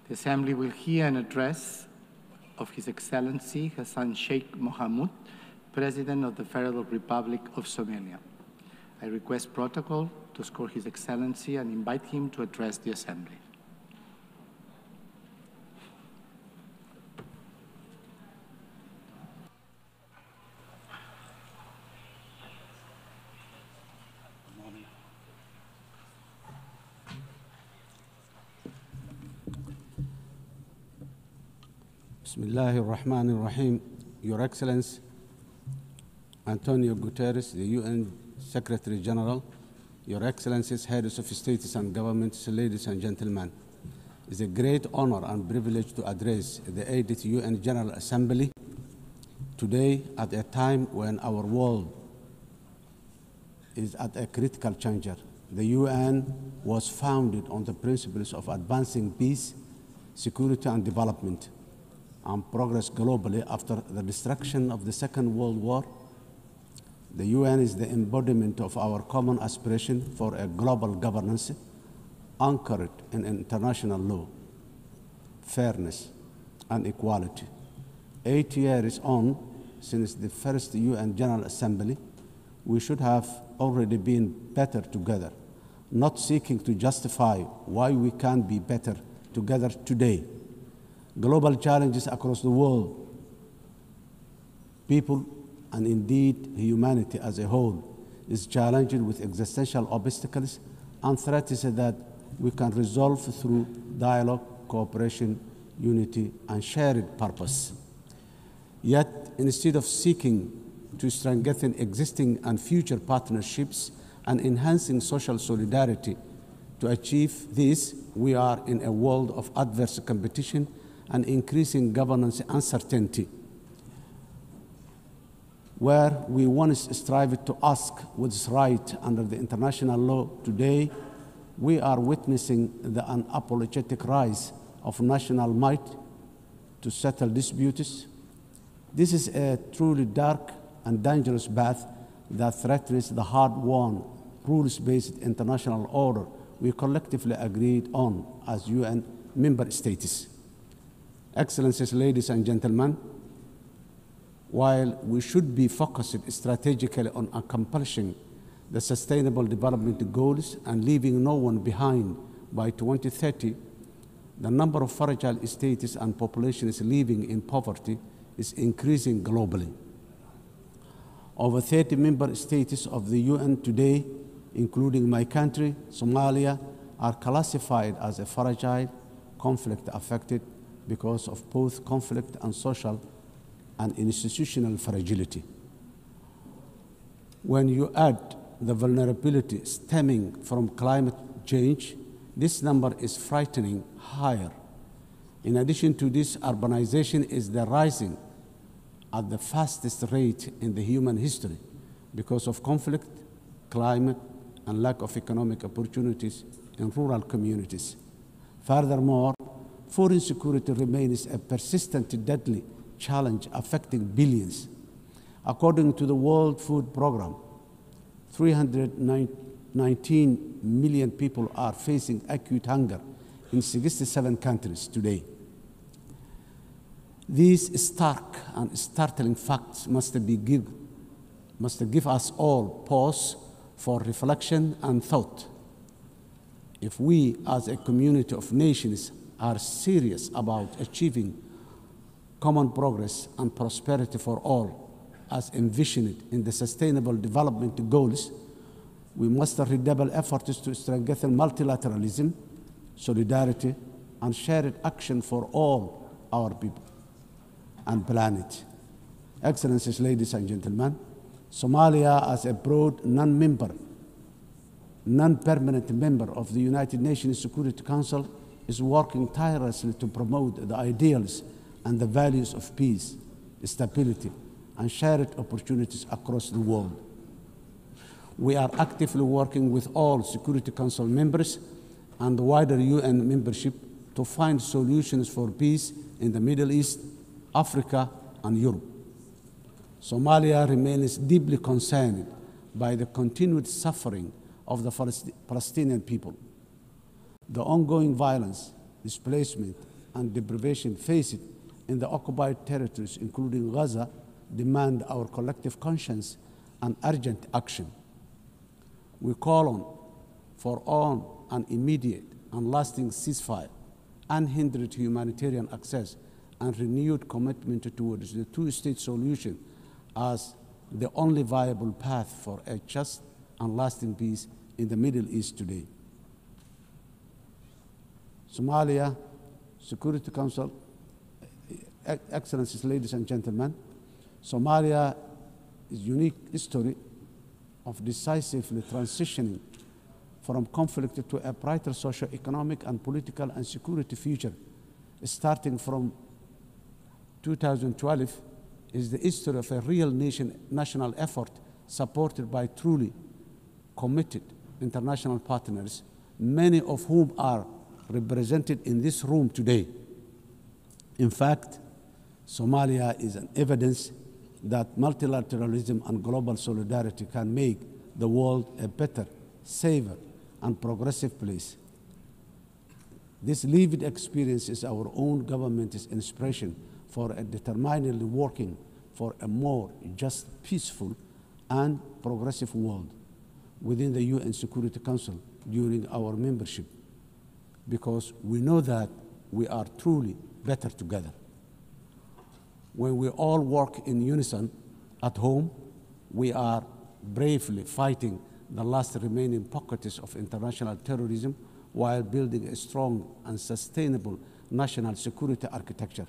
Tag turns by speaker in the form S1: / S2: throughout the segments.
S1: The Assembly will hear an address of His Excellency Xasan Sheikh Mohamud, President of the Federal Republic of Somalia. I request protocol to escort His Excellency and invite him to address the Assembly.
S2: Bismillahir Rahmanir Rahim. Your Excellency, Antonio Guterres, the UN Secretary General, Your Excellencies, Heads of States and Governments, ladies and gentlemen, it's a great honor and privilege to address the 80th UN General Assembly today at a time when our world is at a critical juncture. The UN was founded on the principles of advancing peace, security, and development, and progress globally after the destruction of the Second World War. The UN is the embodiment of our common aspiration for a global governance anchored in international law, fairness, and equality. 8 years on, since the first UN General Assembly, we should have already been better together, not seeking to justify why we can't be better together today. Global challenges across the world, people, and indeed humanity as a whole, is challenged with existential obstacles and threats that we can resolve through dialogue, cooperation, unity, and shared purpose. Yet, instead of seeking to strengthen existing and future partnerships and enhancing social solidarity, to achieve this, we are in a world of adverse competition and increasing governance uncertainty, where we once strived to ask what's right under the international law. Today, we are witnessing the unapologetic rise of national might to settle disputes. This is a truly dark and dangerous path that threatens the hard-won, rules-based international order we collectively agreed on as UN member states. Excellencies, ladies and gentlemen, while we should be focused strategically on accomplishing the Sustainable Development Goals and leaving no one behind by 2030, the number of fragile states and populations living in poverty is increasing globally. Over 30 member states of the UN today, including my country, Somalia, are classified as a fragile, conflict-affected because of both conflict and social and institutional fragility. When you add the vulnerability stemming from climate change, this number is frightening higher. In addition to this, urbanization is rising at the fastest rate in the human history because of conflict, climate, and lack of economic opportunities in rural communities. Furthermore, food insecurity remains a persistent, deadly challenge affecting billions. According to the World Food Programme, 319 million people are facing acute hunger in 67 countries today. These stark and startling facts must give us all pause for reflection and thought. If we, as a community of nations, are serious about achieving common progress and prosperity for all, as envisioned in the Sustainable Development Goals, we must redouble efforts to strengthen multilateralism, solidarity, and shared action for all our people and planet. Excellencies, ladies and gentlemen, Somalia, as a broad non-permanent member of the United Nations Security Council, is working tirelessly to promote the ideals and the values of peace, stability, and shared opportunities across the world. We are actively working with all Security Council members and the wider UN membership to find solutions for peace in the Middle East, Africa, and Europe. Somalia remains deeply concerned by the continued suffering of the Palestinian people. The ongoing violence, displacement, and deprivation faced in the occupied territories, including Gaza, demand our collective conscience and urgent action. We call for an immediate and lasting ceasefire, unhindered humanitarian access, and renewed commitment towards the two-state solution as the only viable path for a just and lasting peace in the Middle East today. Somalia Security Council, Excellencies, ladies and gentlemen, Somalia is a unique history of decisively transitioning from conflict to a brighter socio-economic and political and security future. Starting from 2012 is the history of a real national effort supported by truly committed international partners, many of whom are represented in this room today. In fact, Somalia is an evidence that multilateralism and global solidarity can make the world a better, safer, and progressive place. This lived experience is our own government's inspiration for a determinedly working for a more just, peaceful, and progressive world within the UN Security Council during our membership, because we know that we are truly better together. When we all work in unison at home, we are bravely fighting the last remaining pockets of international terrorism while building a strong and sustainable national security architecture.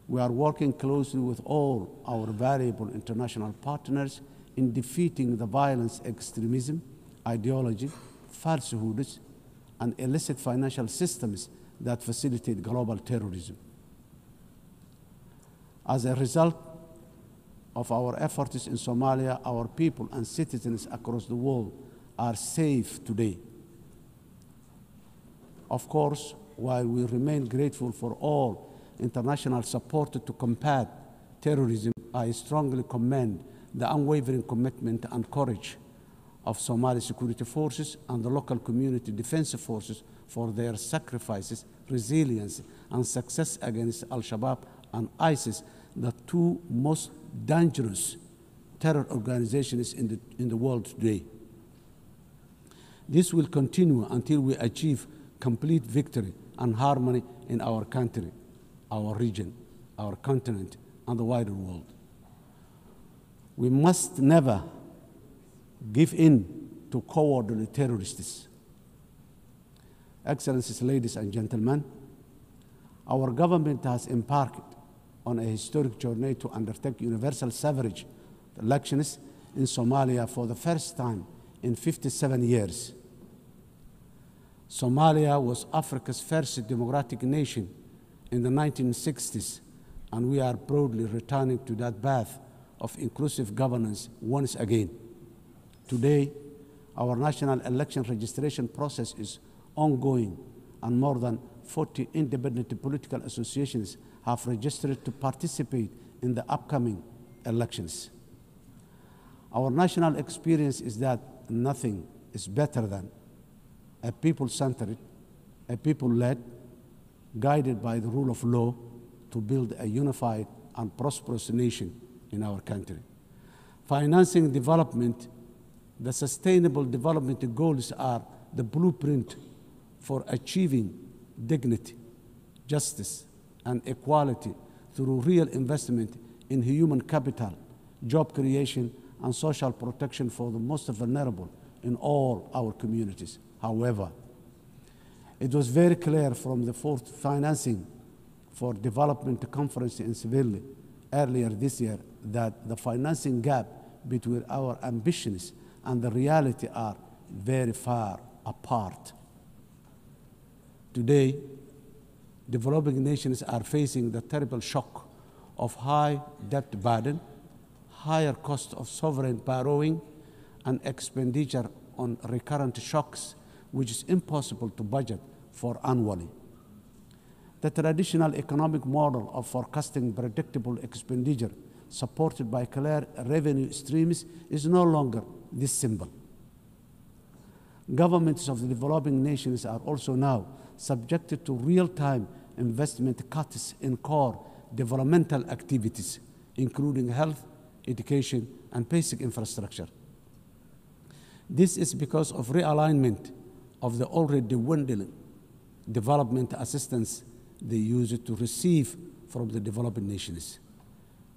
S2: We are working closely with all our valuable international partners in defeating the violence, extremism, ideology, falsehoods, and illicit financial systems that facilitate global terrorism. As a result of our efforts in Somalia, our people and citizens across the world are safe today. Of course, while we remain grateful for all international support to combat terrorism, I strongly commend the unwavering commitment and courage of Somali security forces and the local community defense forces for their sacrifices, resilience, and success against Al-Shabaab and ISIS, the two most dangerous terror organizations in the world today. This will continue until we achieve complete victory and harmony in our country, our region, our continent, and the wider world. We must never give in to cowardly terrorists. Excellencies, ladies and gentlemen, our government has embarked on a historic journey to undertake universal suffrage elections in Somalia for the first time in 57 years. Somalia was Africa's first democratic nation in the 1960s, and we are proudly returning to that path of inclusive governance once again. Today, our national election registration process is ongoing, and more than 40 independent political associations have registered to participate in the upcoming elections. Our national experience is that nothing is better than a people-centered, a people-led, guided by the rule of law to build a unified and prosperous nation in our country. Financing development, the sustainable development goals are the blueprint for achieving dignity, justice, and equality through real investment in human capital, job creation, and social protection for the most vulnerable in all our communities. However, it was very clear from the fourth financing for development conference in Seville earlier this year that the financing gap between our ambitions and the reality are very far apart. Today, developing nations are facing the terrible shock of high debt burden, higher cost of sovereign borrowing, and expenditure on recurrent shocks, which is impossible to budget for annually. The traditional economic model of forecasting predictable expenditure supported by clear revenue streams is no longer this simple. Governments of the developing nations are also now subjected to real-time investment cuts in core developmental activities, including health, education, and basic infrastructure. This is because of realignment of the already dwindling development assistance they use to receive from the developing nations.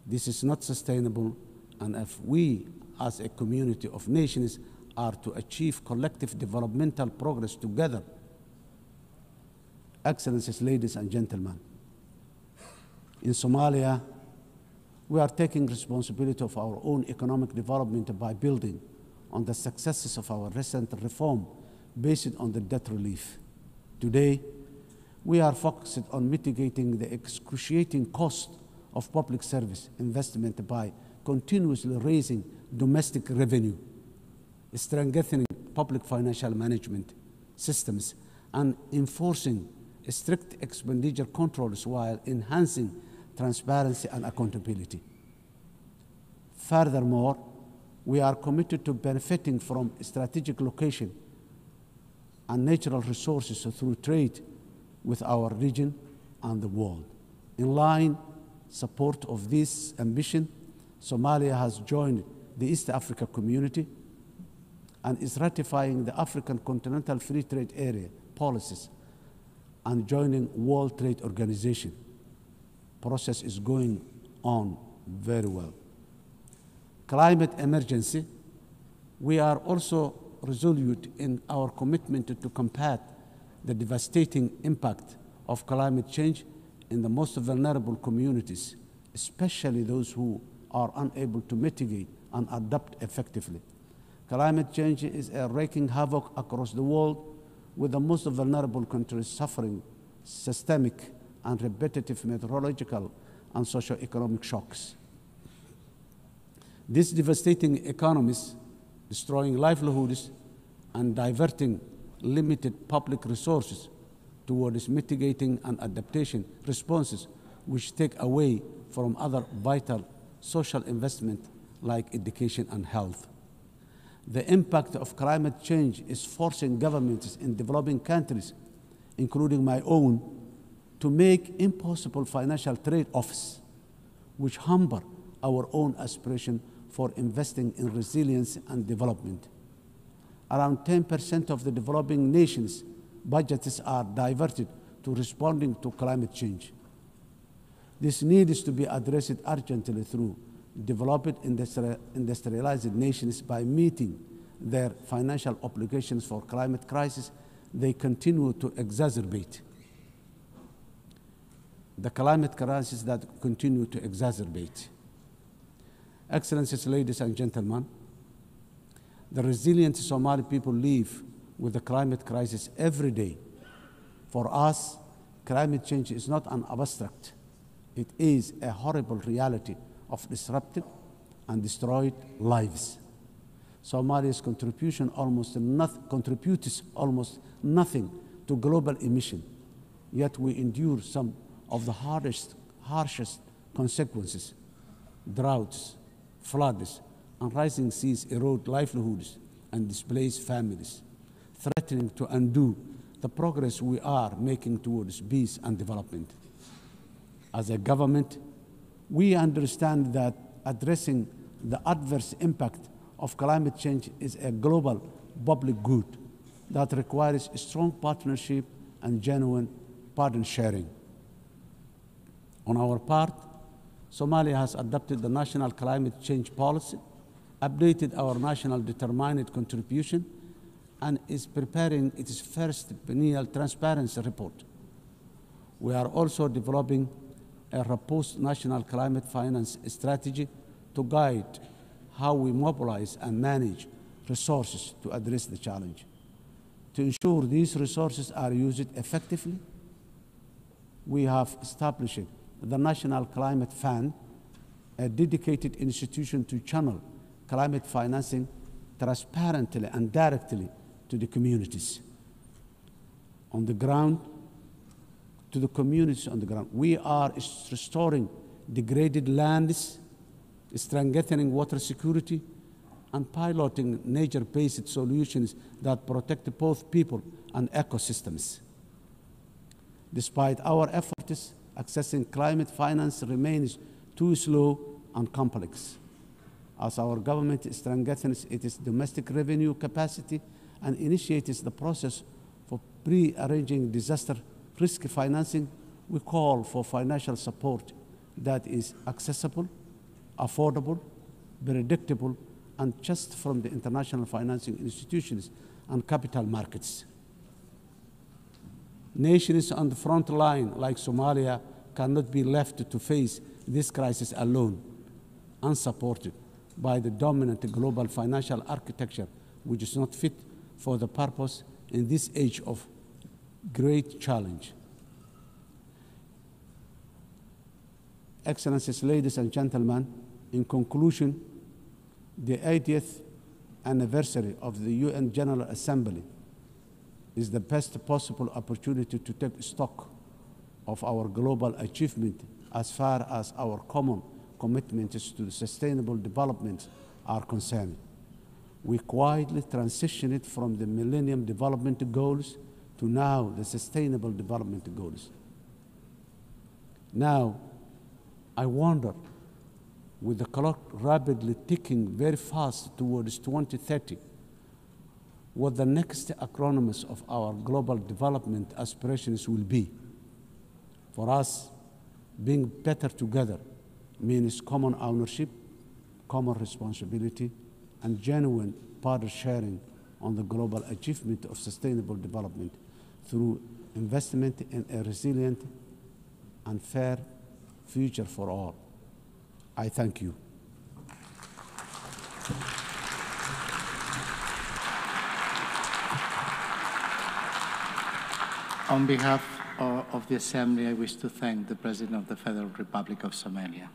S2: This is not sustainable, and if we, as a community of nations, are to achieve collective developmental progress together, Excellencies, ladies and gentlemen, in Somalia, we are taking responsibility of our own economic development by building on the successes of our recent reform based on the debt relief. Today, we are focused on mitigating the excruciating cost of public service investment by continuously raising domestic revenue, strengthening public financial management systems, and enforcing strict expenditure controls while enhancing transparency and accountability. Furthermore, we are committed to benefiting from strategic location and natural resources through trade with our region and the world. In line support of this ambition, Somalia has joined the East Africa Community and is ratifying the African Continental Free Trade Area policies and joining World Trade Organization. Process is going on very well. Climate emergency, we are also resolute in our commitment to combat the devastating impact of climate change in the most vulnerable communities, especially those who are unable to mitigate and adapt effectively. Climate change is wreaking havoc across the world, with the most vulnerable countries suffering systemic and repetitive meteorological and socio-economic shocks. These devastating economies, destroying livelihoods and diverting limited public resources towards mitigating and adaptation responses, which take away from other vital social investment like education and health. The impact of climate change is forcing governments in developing countries, including my own, to make impossible financial trade-offs, which hamper our own aspiration for investing in resilience and development. Around 10% of the developing nations' budgets are diverted to responding to climate change. This needs to be addressed urgently through developed industrialized nations by meeting their financial obligations for climate crisis they continue to exacerbate. The climate crisis that continue to exacerbate. Excellencies, ladies and gentlemen, the resilient Somali people live with the climate crisis every day. For us, climate change is not an abstract. It is a horrible reality of disrupted and destroyed lives. Somalia's contributes almost nothing to global emission, yet we endure some of the harshest consequences. Droughts, floods, and rising seas erode livelihoods and displace families, threatening to undo the progress we are making towards peace and development. As a government, we understand that addressing the adverse impact of climate change is a global public good that requires strong partnership and genuine burden sharing. On our part, Somalia has adopted the National Climate Change Policy, updated our National Determined Contribution, and is preparing its first biennial transparency report. We are also developing a robust national climate finance strategy to guide how we mobilize and manage resources to address the challenge. To ensure these resources are used effectively, we have established the National Climate Fund, a dedicated institution to channel climate financing transparently and directly to the communities on the ground, to the communities on the ground. We are restoring degraded lands, strengthening water security, and piloting nature-based solutions that protect both people and ecosystems. Despite our efforts, accessing climate finance remains too slow and complex. As our government strengthens its domestic revenue capacity and initiates the process for pre-arranging disaster risk financing, we call for financial support that is accessible, affordable, predictable, and just from the international financing institutions and capital markets. Nations on the front line, like Somalia, cannot be left to face this crisis alone, unsupported by the dominant global financial architecture, which is not fit for the purpose in this age of great challenge. Excellencies, ladies and gentlemen, in conclusion, the 80th anniversary of the UN General Assembly is the best possible opportunity to take stock of our global achievement as far as our common commitments to sustainable development are concerned. We quietly transitioned from the Millennium Development Goals to now the Sustainable Development Goals. Now, I wonder, with the clock rapidly ticking very fast towards 2030, what the next acronyms of our global development aspirations will be. For us, being better together means common ownership, common responsibility, and genuine partner sharing on the global achievement of sustainable development through investment in a resilient and fair future for all. I thank you.
S1: On behalf of the Assembly, I wish to thank the President of the Federal Republic of Somalia.